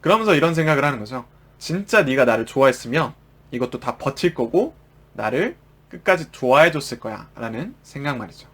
그러면서 이런 생각을 하는 거죠. 진짜 네가 나를 좋아했으면 이것도 다 버틸 거고 나를 끝까지 좋아해줬을 거야 라는 생각 말이죠.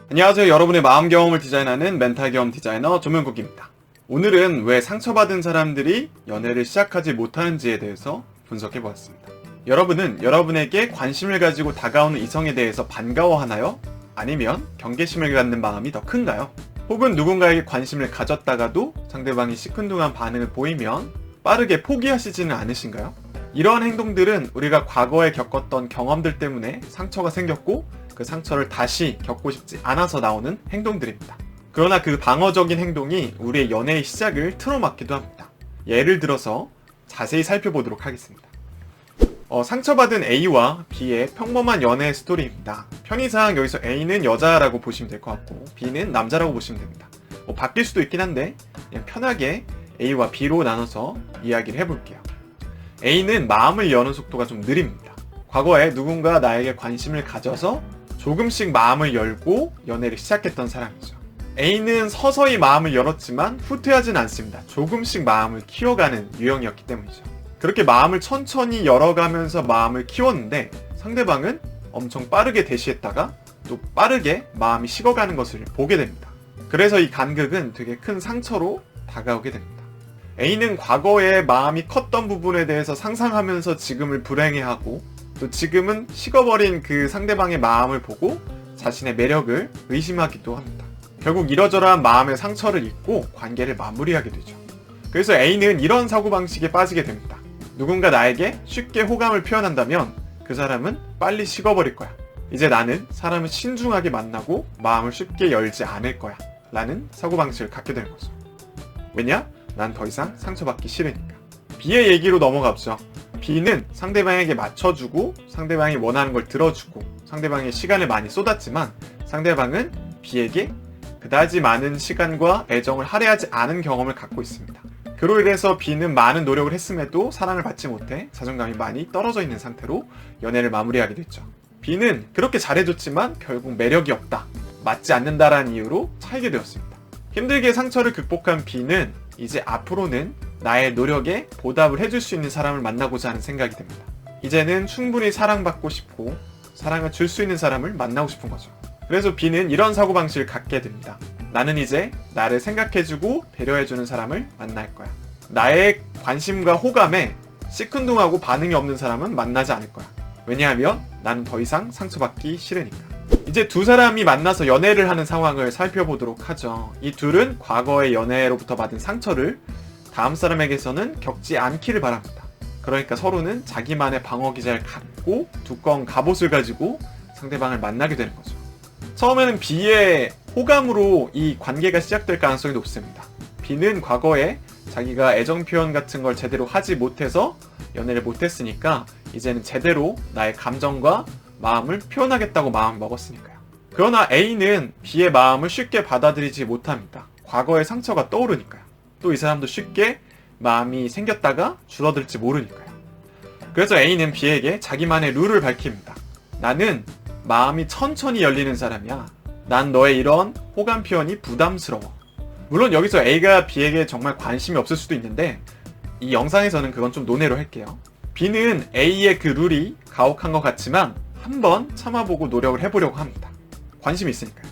안녕하세요. 여러분의 마음 경험을 디자인하는 멘탈 경험 디자이너 조명국입니다. 오늘은 왜 상처받은 사람들이 연애를 시작하지 못하는지에 대해서 분석해 보았습니다. 여러분은 여러분에게 관심을 가지고 다가오는 이성에 대해서 반가워하나요? 아니면 경계심을 갖는 마음이 더 큰가요? 혹은 누군가에게 관심을 가졌다가도 상대방이 시큰둥한 반응을 보이면 빠르게 포기하시지는 않으신가요? 이러한 행동들은 우리가 과거에 겪었던 경험들 때문에 상처가 생겼고 그 상처를 다시 겪고 싶지 않아서 나오는 행동들입니다. 그러나 그 방어적인 행동이 우리의 연애의 시작을 틀어막기도 합니다. 예를 들어서 자세히 살펴보도록 하겠습니다. 상처받은 A와 B의 평범한 연애 스토리입니다. 편의상 여기서 A는 여자라고 보시면 될 것 같고 B는 남자라고 보시면 됩니다. 바뀔 수도 있긴 한데 그냥 편하게 A와 B로 나눠서 이야기를 해볼게요. A는 마음을 여는 속도가 좀 느립니다. 과거에 누군가 나에게 관심을 가져서 조금씩 마음을 열고 연애를 시작했던 사람이죠. A는 서서히 마음을 열었지만 후퇴하진 않습니다. 조금씩 마음을 키워가는 유형이었기 때문이죠. 그렇게 마음을 천천히 열어가면서 마음을 키웠는데 상대방은 엄청 빠르게 대시했다가 또 빠르게 마음이 식어가는 것을 보게 됩니다. 그래서 이 간극은 되게 큰 상처로 다가오게 됩니다. A는 과거에 마음이 컸던 부분에 대해서 상상하면서 지금을 불행해하고 또 지금은 식어버린 그 상대방의 마음을 보고 자신의 매력을 의심하기도 합니다. 결국 이러저러한 마음의 상처를 입고 관계를 마무리하게 되죠. 그래서 A는 이런 사고방식에 빠지게 됩니다. 누군가 나에게 쉽게 호감을 표현한다면 그 사람은 빨리 식어버릴 거야. 이제 나는 사람을 신중하게 만나고 마음을 쉽게 열지 않을 거야 라는 사고방식을 갖게 되는 거죠. 왜냐? 난 더 이상 상처받기 싫으니까. B의 얘기로 넘어가보죠. B는 상대방에게 맞춰주고 상대방이 원하는 걸 들어주고 상대방의 시간을 많이 쏟았지만 상대방은 B에게 그다지 많은 시간과 애정을 할애하지 않은 경험을 갖고 있습니다. 그로 인해서 B는 많은 노력을 했음에도 사랑을 받지 못해 자존감이 많이 떨어져 있는 상태로 연애를 마무리하게 됐죠. B는 그렇게 잘해줬지만 결국 매력이 없다, 맞지 않는다라는 이유로 차이게 되었습니다. 힘들게 상처를 극복한 B는 이제 앞으로는 나의 노력에 보답을 해줄 수 있는 사람을 만나고자 하는 생각이 듭니다. 이제는 충분히 사랑받고 싶고 사랑을 줄 수 있는 사람을 만나고 싶은 거죠. 그래서 B는 이런 사고방식을 갖게 됩니다. 나는 이제 나를 생각해주고 배려해주는 사람을 만날 거야. 나의 관심과 호감에 시큰둥하고 반응이 없는 사람은 만나지 않을 거야. 왜냐하면 나는 더 이상 상처받기 싫으니까. 이제 두 사람이 만나서 연애를 하는 상황을 살펴보도록 하죠. 이 둘은 과거의 연애로부터 받은 상처를 다음 사람에게서는 겪지 않기를 바랍니다. 그러니까 서로는 자기만의 방어기제를 갖고 두꺼운 갑옷을 가지고 상대방을 만나게 되는 거죠. 처음에는 B의 호감으로 이 관계가 시작될 가능성이 높습니다. B는 과거에 자기가 애정 표현 같은 걸 제대로 하지 못해서 연애를 못했으니까 이제는 제대로 나의 감정과 마음을 표현하겠다고 마음을 먹었으니까요. 그러나 A는 B의 마음을 쉽게 받아들이지 못합니다. 과거의 상처가 떠오르니까요. 또 이 사람도 쉽게 마음이 생겼다가 줄어들지 모르니까요. 그래서 A는 B에게 자기만의 룰을 밝힙니다. 나는 마음이 천천히 열리는 사람이야. 난 너의 이런 호감 표현이 부담스러워. 물론 여기서 A가 B에게 정말 관심이 없을 수도 있는데 이 영상에서는 그건 좀 논외로 할게요. B는 A의 그 룰이 가혹한 것 같지만 한번 참아보고 노력을 해보려고 합니다. 관심이 있으니까요.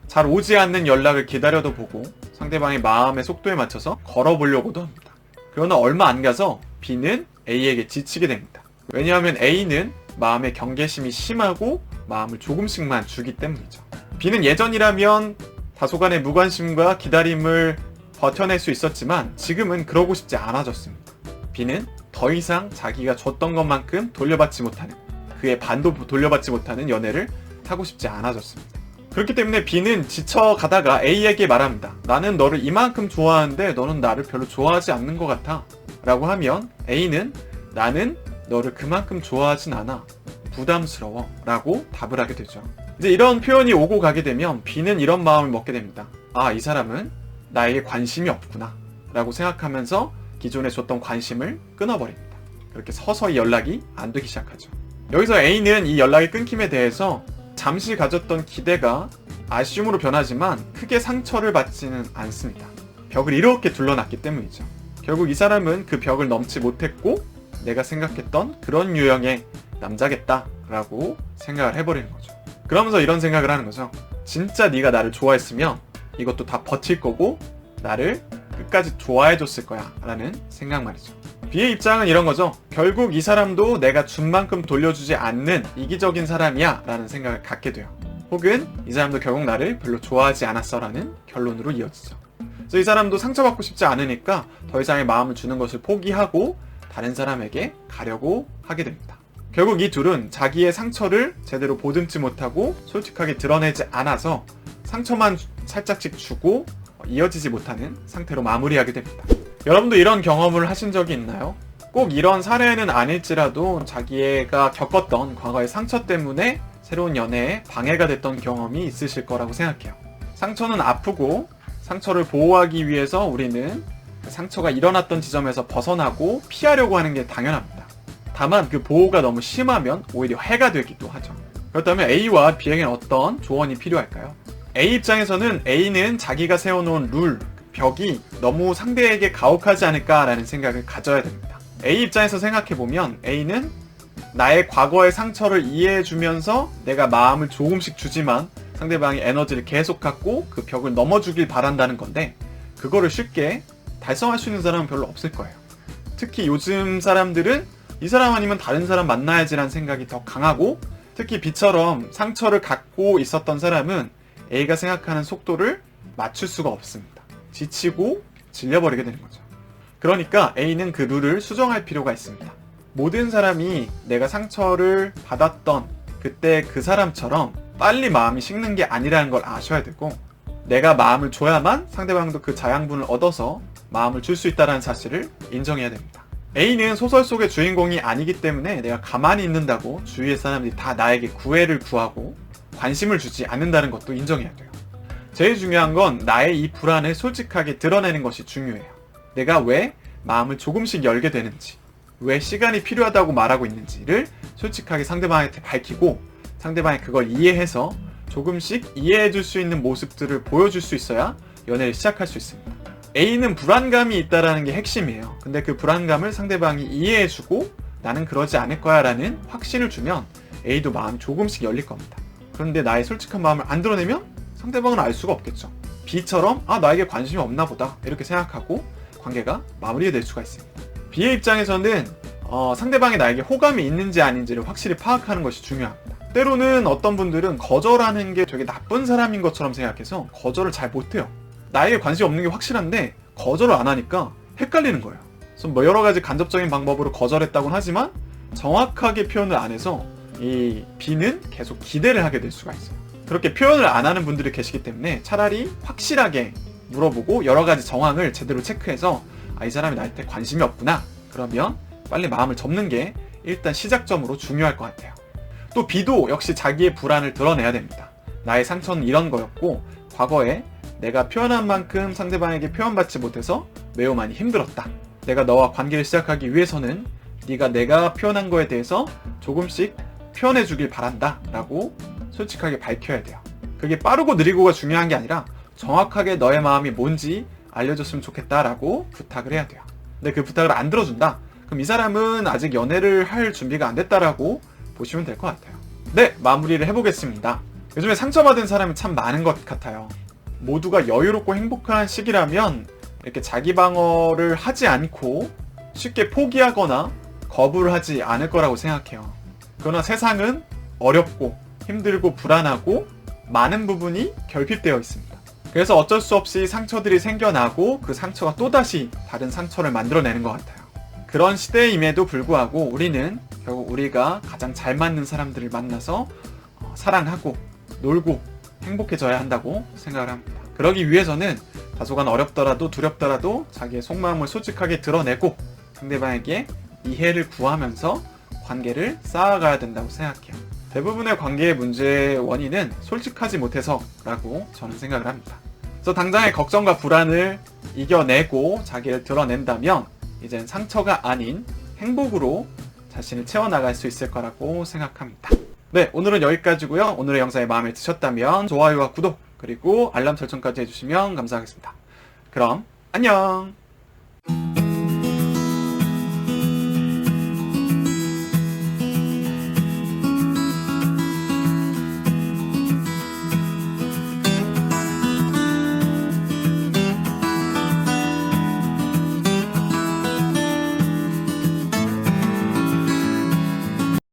잘 오지 않는 연락을 기다려도 보고 상대방의 마음의 속도에 맞춰서 걸어보려고도 합니다. 그러나 얼마 안 가서 B는 A에게 지치게 됩니다. 왜냐하면 A는 마음의 경계심이 심하고 마음을 조금씩만 주기 때문이죠. B는 예전이라면 다소간의 무관심과 기다림을 버텨낼 수 있었지만 지금은 그러고 싶지 않아졌습니다. B는 더 이상 자기가 줬던 것만큼 돌려받지 못하는, 그의 반도 돌려받지 못하는 연애를 하고 싶지 않아졌습니다. 그렇기 때문에 B는 지쳐가다가 A에게 말합니다. 나는 너를 이만큼 좋아하는데 너는 나를 별로 좋아하지 않는 것 같아 라고 하면 A는 나는 너를 그만큼 좋아하진 않아, 부담스러워 라고 답을 하게 되죠. 이제 이런 표현이 오고 가게 되면 B는 이런 마음을 먹게 됩니다. 아, 이 사람은 나에게 관심이 없구나 라고 생각하면서 기존에 줬던 관심을 끊어버립니다. 그렇게 서서히 연락이 안 되기 시작하죠. 여기서 A는 이 연락이 끊김에 대해서 잠시 가졌던 기대가 아쉬움으로 변하지만 크게 상처를 받지는 않습니다. 벽을 이렇게 둘러놨기 때문이죠. 결국 이 사람은 그 벽을 넘지 못했고 내가 생각했던 그런 유형의 남자겠다라고 생각을 해버리는 거죠. 그러면서 이런 생각을 하는 거죠. 진짜 네가 나를 좋아했으면 이것도 다 버틸 거고 나를 끝까지 좋아해줬을 거야 라는 생각 말이죠. B의 입장은 이런 거죠. 결국 이 사람도 내가 준 만큼 돌려주지 않는 이기적인 사람이야 라는 생각을 갖게 돼요. 혹은 이 사람도 결국 나를 별로 좋아하지 않았어 라는 결론으로 이어지죠. 그래서 이 사람도 상처받고 싶지 않으니까 더 이상의 마음을 주는 것을 포기하고 다른 사람에게 가려고 하게 됩니다. 결국 이 둘은 자기의 상처를 제대로 보듬지 못하고 솔직하게 드러내지 않아서 상처만 살짝씩 주고 이어지지 못하는 상태로 마무리하게 됩니다. 여러분도 이런 경험을 하신 적이 있나요? 꼭 이런 사례는 아닐지라도 자기가 겪었던 과거의 상처 때문에 새로운 연애에 방해가 됐던 경험이 있으실 거라고 생각해요. 상처는 아프고 상처를 보호하기 위해서 우리는 상처가 일어났던 지점에서 벗어나고 피하려고 하는 게 당연합니다. 다만 그 보호가 너무 심하면 오히려 해가 되기도 하죠. 그렇다면 A와 B에게는 어떤 조언이 필요할까요? A 입장에서는 A는 자기가 세워놓은 룰, 벽이 너무 상대에게 가혹하지 않을까라는 생각을 가져야 됩니다. A 입장에서 생각해보면 A는 나의 과거의 상처를 이해해주면서 내가 마음을 조금씩 주지만 상대방이 에너지를 계속 갖고 그 벽을 넘어주길 바란다는 건데 그거를 쉽게 달성할 수 있는 사람은 별로 없을 거예요. 특히 요즘 사람들은 이 사람 아니면 다른 사람 만나야지라는 생각이 더 강하고 특히 B처럼 상처를 갖고 있었던 사람은 A가 생각하는 속도를 맞출 수가 없습니다. 지치고 질려버리게 되는 거죠. 그러니까 A는 그 룰을 수정할 필요가 있습니다. 모든 사람이 내가 상처를 받았던 그때 그 사람처럼 빨리 마음이 식는 게 아니라는 걸 아셔야 되고 내가 마음을 줘야만 상대방도 그 자양분을 얻어서 마음을 줄 수 있다는 사실을 인정해야 됩니다. A는 소설 속의 주인공이 아니기 때문에 내가 가만히 있는다고 주위의 사람들이 다 나에게 구애를 구하고 관심을 주지 않는다는 것도 인정해야 돼요. 제일 중요한 건 나의 이 불안을 솔직하게 드러내는 것이 중요해요. 내가 왜 마음을 조금씩 열게 되는지, 왜 시간이 필요하다고 말하고 있는지를 솔직하게 상대방한테 밝히고 상대방이 그걸 이해해서 조금씩 이해해줄 수 있는 모습들을 보여줄 수 있어야 연애를 시작할 수 있습니다. A는 불안감이 있다는 게 핵심이에요. 근데 그 불안감을 상대방이 이해해주고 나는 그러지 않을 거야 라는 확신을 주면 A도 마음이 조금씩 열릴 겁니다. 그런데 나의 솔직한 마음을 안 드러내면 상대방은 알 수가 없겠죠. B처럼 나에게 관심이 없나 보다 이렇게 생각하고 관계가 마무리가 될 수가 있습니다. B의 입장에서는 상대방이 나에게 호감이 있는지 아닌지를 확실히 파악하는 것이 중요합니다. 때로는 어떤 분들은 거절하는 게 되게 나쁜 사람인 것처럼 생각해서 거절을 잘 못해요. 나에게 관심이 없는 게 확실한데 거절을 안 하니까 헷갈리는 거예요. 그래서 여러 가지 간접적인 방법으로 거절했다고는 하지만 정확하게 표현을 안 해서 이 B는 계속 기대를 하게 될 수가 있어요. 그렇게 표현을 안 하는 분들이 계시기 때문에 차라리 확실하게 물어보고 여러 가지 정황을 제대로 체크해서 이 사람이 나한테 관심이 없구나. 그러면 빨리 마음을 접는 게 일단 시작점으로 중요할 것 같아요. 또 B도 역시 자기의 불안을 드러내야 됩니다. 나의 상처는 이런 거였고 과거에 내가 표현한 만큼 상대방에게 표현받지 못해서 매우 많이 힘들었다. 내가 너와 관계를 시작하기 위해서는 네가 내가 표현한 거에 대해서 조금씩 표현해 주길 바란다 라고 솔직하게 밝혀야 돼요. 그게 빠르고 느리고가 중요한 게 아니라 정확하게 너의 마음이 뭔지 알려줬으면 좋겠다 라고 부탁을 해야 돼요. 근데 그 부탁을 안 들어준다? 그럼 이 사람은 아직 연애를 할 준비가 안 됐다라고 보시면 될 것 같아요. 네, 마무리를 해보겠습니다. 요즘에 상처받은 사람이 참 많은 것 같아요. 모두가 여유롭고 행복한 시기라면 이렇게 자기 방어를 하지 않고 쉽게 포기하거나 거부를 하지 않을 거라고 생각해요. 그러나 세상은 어렵고 힘들고 불안하고 많은 부분이 결핍되어 있습니다. 그래서 어쩔 수 없이 상처들이 생겨나고 그 상처가 또다시 다른 상처를 만들어내는 것 같아요. 그런 시대임에도 불구하고 우리는 결국 우리가 가장 잘 맞는 사람들을 만나서 사랑하고 놀고 행복해져야 한다고 생각을 합니다. 그러기 위해서는 다소간 어렵더라도 두렵더라도 자기의 속마음을 솔직하게 드러내고 상대방에게 이해를 구하면서 관계를 쌓아가야 된다고 생각해요. 대부분의 관계의 문제의 원인은 솔직하지 못해서라고 저는 생각을 합니다. 그래서 당장의 걱정과 불안을 이겨내고 자기를 드러낸다면 이젠 상처가 아닌 행복으로 자신을 채워나갈 수 있을 거라고 생각합니다. 네, 오늘은 여기까지고요. 오늘의 영상이 마음에 드셨다면 좋아요와 구독, 그리고 알람 설정까지 해주시면 감사하겠습니다. 그럼 안녕!